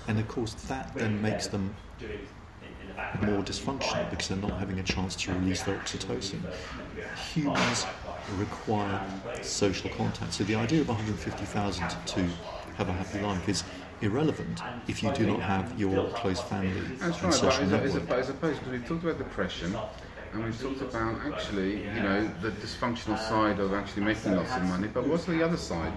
And of course that then makes them more dysfunctional because they're not having a chance to release their oxytocin. Humans require social contact. So the idea of 150,000 to have a happy life is irrelevant if you do not have your close family and social network. I suppose because we've talked about depression and we've talked about actually, the dysfunctional side of actually making lots of money, but what's the other side?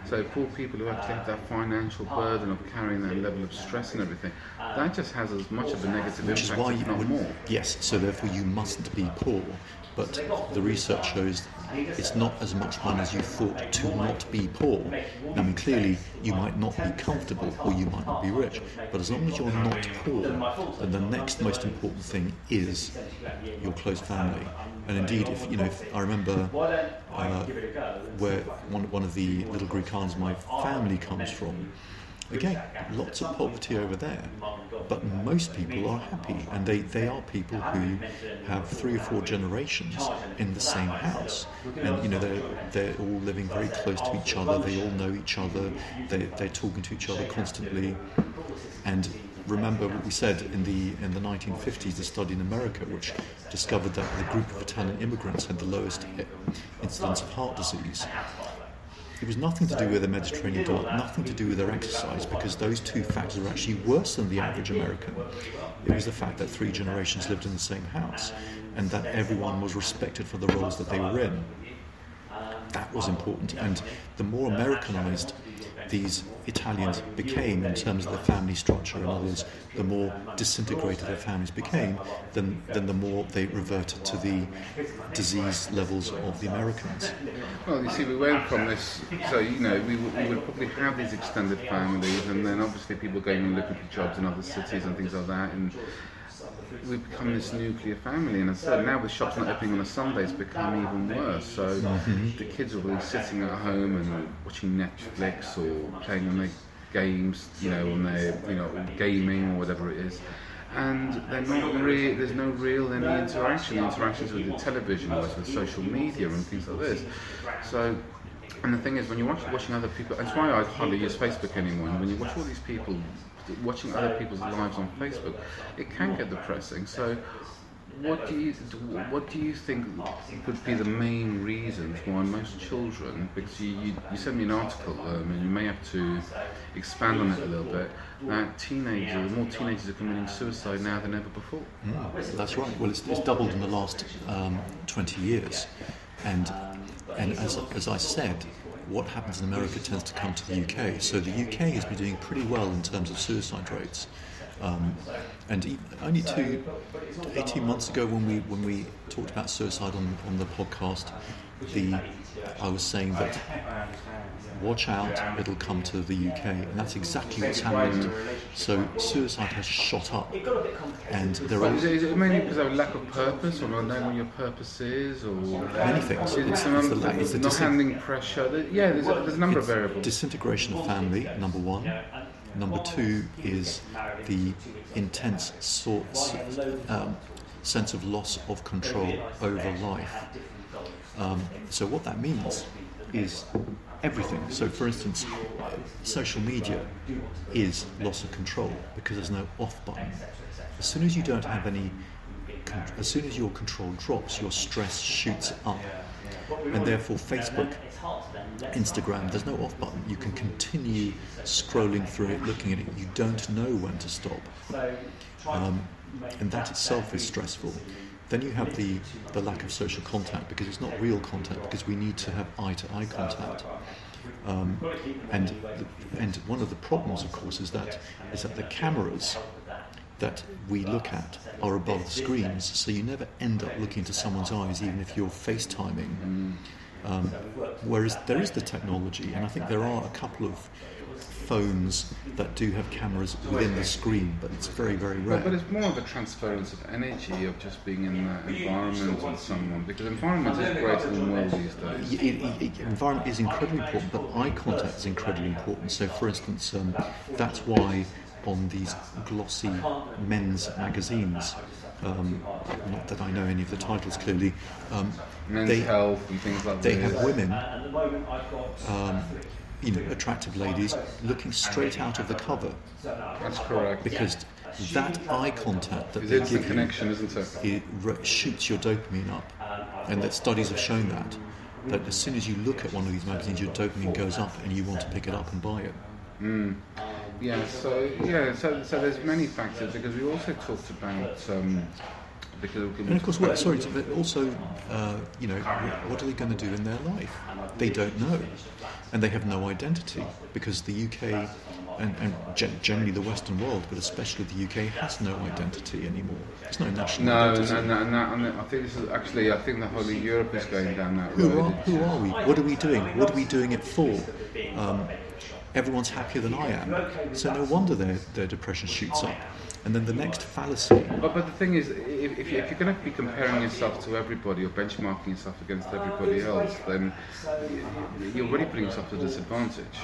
So poor people who actually have that financial burden of carrying that level of stress and everything, that just has as much of a negative impact, if not more. Yes, so therefore you mustn't be poor. But the research shows it's not as much fun as you thought to not be poor. I mean, clearly you might not be comfortable or you might not be rich, but as long as you're not poor, then the next most important thing is your close family. And indeed, if I remember where one of the little Greek islands my family comes from, again, lots of poverty over there, but most people are happy, and they are people who have 3 or 4 generations in the same house, and they're all living very close to each other. They all know each other. They're talking to each other constantly. And remember what we said in the 1950s, the study in America, which discovered that the group of Italian immigrants had the lowest incidence of heart disease. It was nothing to do with their Mediterranean diet, nothing to do with their exercise, because those 2 factors are actually worse than the average American. It was the fact that 3 generations lived in the same house and that everyone was respected for the roles that they were in. That was important, and the more Americanized these Italians became in terms of their family structure, in other words, the more disintegrated their families became, then the more they reverted to the disease levels of the Americans. Well, you see, we went from this, so, we would probably have these extended families, and then obviously people going and looking for jobs in other cities and things like that, and we've become this nuclear family, and as I said, now with shops not opening on a Sunday, it's become even worse. So the kids are really sitting at home and watching Netflix or playing on their games, on their, gaming or whatever it is. And they're not really, there's no real any interactions with the television or with social media and things like this. So, and the thing is, when you're watching other people, that's why I hardly use Facebook anymore, and when you watch all these people watching other people's lives on Facebook, it can get depressing. So what do you think would be the main reasons why most children, because you sent me an article, and you may have to expand on it a little bit, that more teenagers are committing suicide now than ever before? That's right. Well, it's doubled in the last 20 years. And as I said, what happens in America tends to come to the UK. So the UK has been doing pretty well in terms of suicide rates. And only 18 months ago, when we talked about suicide on the podcast, I was saying that watch out, it'll come to the UK, and that's exactly what's happened. So suicide has shot up, and there are... Is it mainly because of a lack of purpose, or not knowing what your purpose is, or many things? It's not handling pressure. There's a number of variables. Disintegration of family, number 1. Number 2 is the intense sense of loss of control over life. So what that means is everything. So for instance, social media is loss of control because there's no off button. As soon as you don't have any, as soon as your control drops, your stress shoots up. And therefore Facebook, Instagram, there's no off button. You can continue scrolling through it, looking at it. You don't know when to stop. And that itself is stressful. Then you have the lack of social contact, because it's not real contact, because we need to have eye-to-eye contact. And one of the problems, of course, is that the cameras that we look at are above the screens, so you never end up looking into someone's eyes, even if you're FaceTiming. Whereas there is the technology, and I think there are a couple of phones that do have cameras within the screen, but it's very, very rare. But it's more of a transference of energy of just being in that environment with someone, because environment is greater than the world these days. Environment is incredibly important, but eye contact is incredibly important. So, for instance, that's why on these glossy men's magazines, not that I know any of the titles clearly, Men's Health and things like that. They have women attractive ladies looking straight out of the cover. That's correct. Because that eye contact that It's they instant give connection, isn't it? it shoots your dopamine up, and that studies have shown that as soon as you look at one of these magazines, your dopamine goes up, and you want to pick it up and buy it. So there's many factors, because we also talked about and of course, what are they going to do in their life? They don't know, and they have no identity, because the UK and generally the Western world, but especially the UK, has no identity anymore. There's no national identity. And I think this is actually, I think the whole of Europe is going down that road. Who are we? What are we doing? What are we doing it for? Everyone's happier than I am, so no wonder their depression shoots up. And then the next fallacy. But the thing is, if you're going to be comparing yourself to everybody or benchmarking yourself against everybody else, then you're already putting yourself at a disadvantage.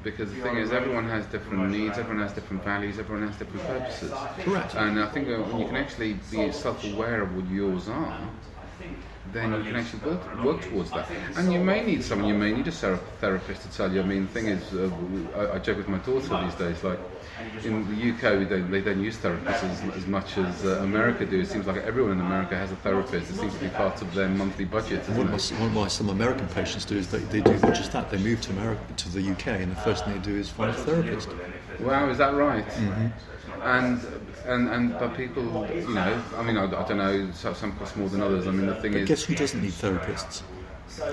Because the thing is, everyone has different needs, everyone has different values, everyone has different purposes. Correct. And I think when you can actually be self-aware of what yours are, then you can actually work towards that. And you may need someone, you may need a therapist to tell you. I mean, the thing is, I joke with my daughter these days, like, in the UK, they don't use therapists as much as America do. It seems like everyone in America has a therapist. It seems to be part of their monthly budget, isn't it? What some American patients do is they do just that. They move to the UK, and the first thing they do is find a therapist. Wow, is that right? But people, I mean, I don't know, some cost more than others. I mean, the thing is... Guess who doesn't need therapists?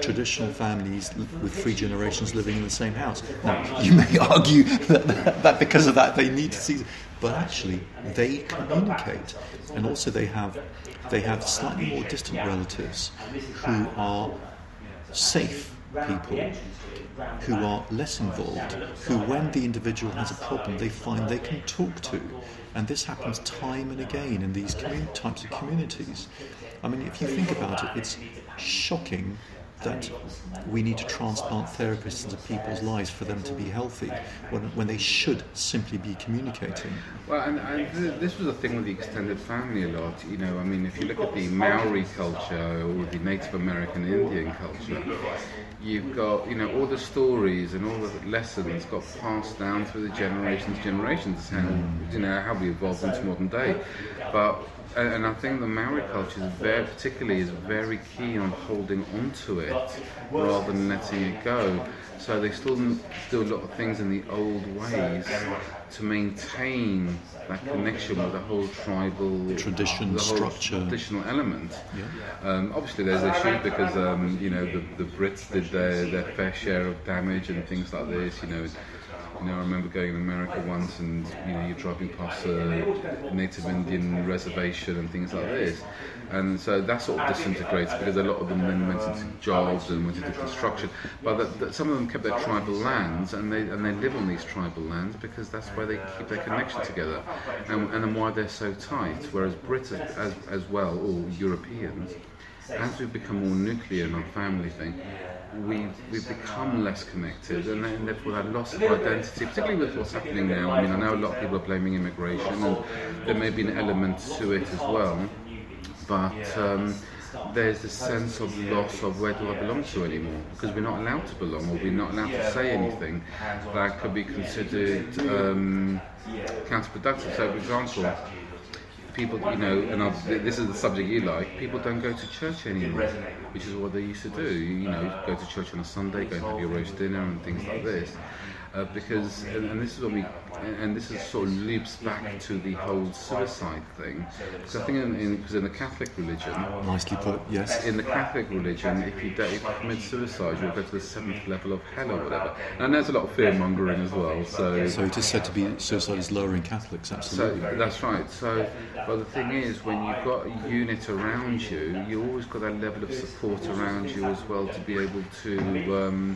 Traditional families with 3 generations living in the same house. Now, you may argue that because of that they need to see, but actually they communicate, and also they have slightly more distant relatives who are safe people, who are less involved, who, when the individual has a problem, they find they can talk to. And this happens time and again in these types of communities. I mean, if you think about it, it's shocking that we need to transplant therapists into people's lives for them to be healthy, when they should simply be communicating. Well, and this was a thing with the extended family a lot. I mean, if you look at the Maori culture or the Native American Indian culture, you've got, all the stories and all the lessons got passed down through the generations, and how we evolved into modern day. And I think the Maori culture is very keen on holding on to it rather than letting it go. So they still do a lot of things in the old ways to maintain that connection with the whole tribal tradition, structure, traditional element. Yeah. Obviously, there's issues because the Brits did their fair share of damage and things like this. I remember going to America once, and you're driving past a Native Indian reservation and things like this, and so that sort of disintegrates because a lot of them then went into jobs and went into construction. But some of them kept their tribal lands, and they live on these tribal lands because that's where they keep their connection together, and why they're so tight. Whereas Brits as well, or Europeans, as we've become more nuclear in our family thing, we've become less connected, and therefore that loss of identity, particularly with what's happening now. I mean, I know a lot of people are blaming immigration, and there may be an element to it as well, but there's this sense of loss of where do I belong to anymore, because we're not allowed to belong, or we're not allowed to say anything that could be considered counterproductive. So, for example, people, this is the subject you like, people don't go to church anymore, which is what they used to do. Go to church on a Sunday, go and have your roast dinner and things like this. Because, and this is when this is sort of loops back to the whole suicide thing. Because I think because in the Catholic religion, nicely put, yes. In the Catholic religion, if you commit suicide, you'll go to the 7th level of hell or whatever. And there's a lot of fear mongering as well. So it is said to be suicide is lower in Catholics, absolutely. So that's right. So, but the thing is, when you've got a unit around you, you always got that level of support around you as well to be able to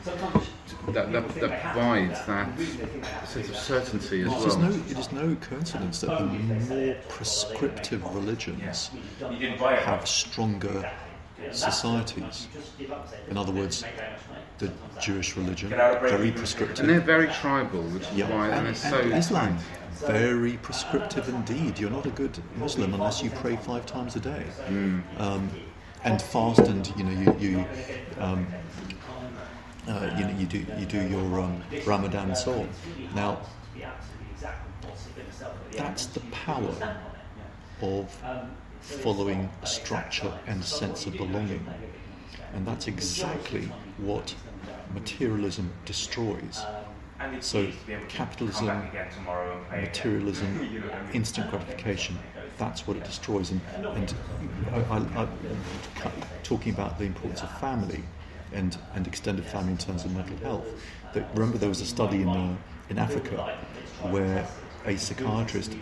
that provides that sense of certainty as well. It is no coincidence that the more prescriptive religions have stronger societies. In other words, the Jewish religion, very prescriptive. And they're very tribal, which is why, and they're so Islam, very prescriptive indeed. You're not a good Muslim unless you pray 5 times a day. And fast, and you do your Ramadan and so on. Now, that's the power of following a structure and a sense of belonging, and that's exactly what materialism destroys. So capitalism, materialism, instant gratification, that's what it destroys. And I talking about the importance of family and extended family in terms of mental health. Remember, there was a study in Africa where a psychiatrist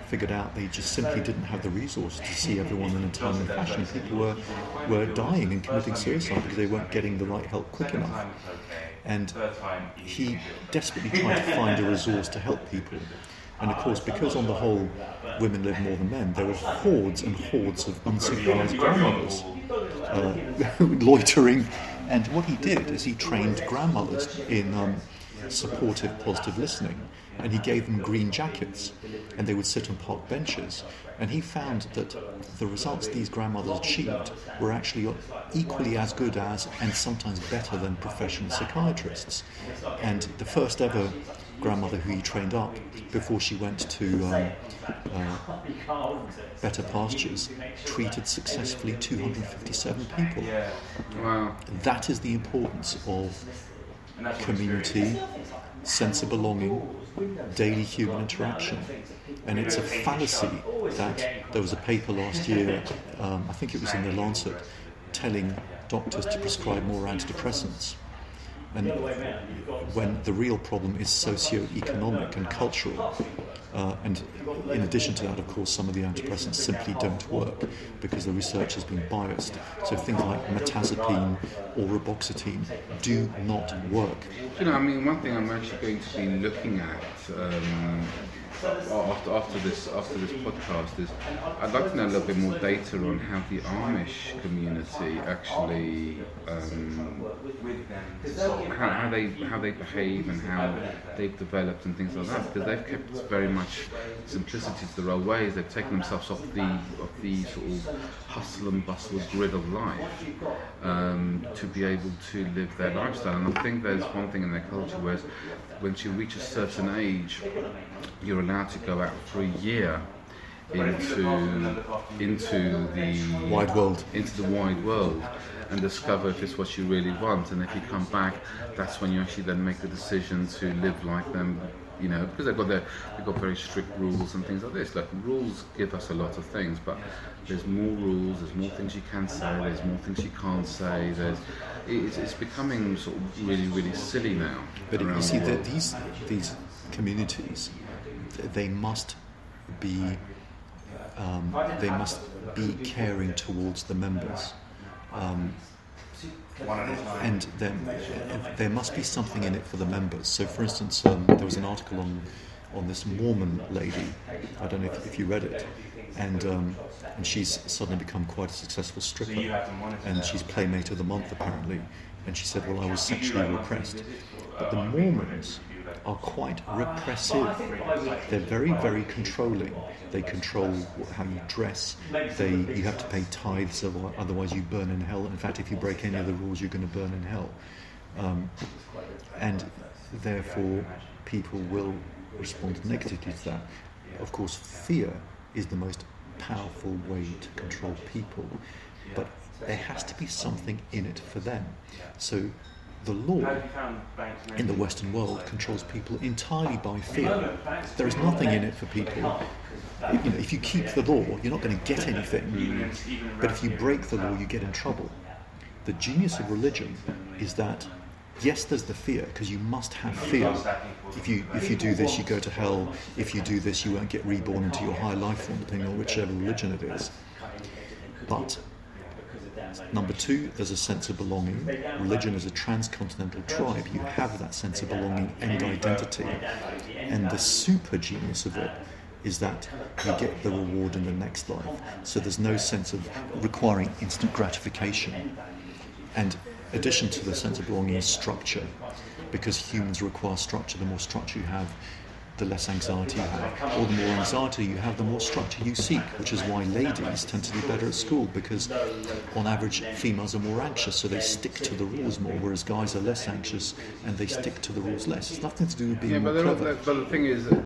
figured out they just simply didn't have the resources to see everyone in a timely fashion. People were dying and committing suicide because they weren't getting the right help quick enough. And he desperately tried to find a resource to help people. And of course, because on the whole women live more than men, there were hordes and hordes of unsupervised grandmothers loitering. And what he did is he trained grandmothers in supportive, positive listening. And he gave them green jackets, and they would sit on park benches. And he found that the results these grandmothers achieved were actually equally as good as, and sometimes better than, professional psychiatrists. And the first ever grandmother who he trained up, before she went to better pastures, treated successfully 257 people. Wow. That is the importance of community, sense of belonging, daily human interaction. And it's a fallacy that there was a paper last year, I think it was in The Lancet, telling doctors to prescribe more antidepressants. And when the real problem is socio-economic and cultural. And in addition to that, of course, some of the antidepressants simply don't work because the research has been biased. So things like mirtazapine or reboxetine do not work. You know, I mean, one thing I'm actually going to be looking at after this podcast is I'd like to know a little bit more data on how the Amish community actually how they behave and how they've developed and things like that, because they've kept very much simplicity to their old ways. They've taken themselves off the sort of hustle and bustle grid of life to be able to live their lifestyle. And I think there's one thing in their culture where once you reach a certain age, you're allowed to go out for a year into the wide world, and discover if it's what you really want. And if you come back, that's when you actually then make the decision to live like them. You know, because they've got very strict rules and things like this. Like, rules give us a lot of things, but there's more rules. There's more things you can say. There's more things you can't say. It's becoming sort of really, really silly now. But you see that these communities, they must be caring towards the members. And then there must be something in it for the members. So, for instance, there was an article on this Mormon lady. I don't know if you read it, and she's suddenly become quite a successful stripper, and she's Playmate of the Month apparently. And she said, "Well, I was sexually repressed." But the Mormons are quite repressive. They're very, very controlling. They control how you dress. You have to pay tithes, otherwise you burn in hell. In fact, if you break any of the rules, you're going to burn in hell. And therefore, people will respond negatively to that. Of course, fear is the most powerful way to control people, but there has to be something in it for them. So the law in the Western world controls people entirely by fear. There is nothing in it for people. You know, if you keep the law, you're not going to get anything. But if you break the law, you get in trouble. The genius of religion is that, yes, there's the fear, because you must have fear. If you do this, you go to hell. If you do this, you won't get reborn into your higher life form, depending on whichever religion it is. But number two, there's a sense of belonging. Religion is a transcontinental tribe. You have that sense of belonging and identity. And the super genius of it is that you get the reward in the next life. So there's no sense of requiring instant gratification. And addition to the sense of belonging is structure, because humans require structure. The more structure you have, the less anxiety you have. Or the more anxiety you have, the more structure you seek, which is why ladies tend to do better at school, because on average females are more anxious, so they stick to the rules more, whereas guys are less anxious and they stick to the rules less. It's nothing to do with being more clever. But the thing is that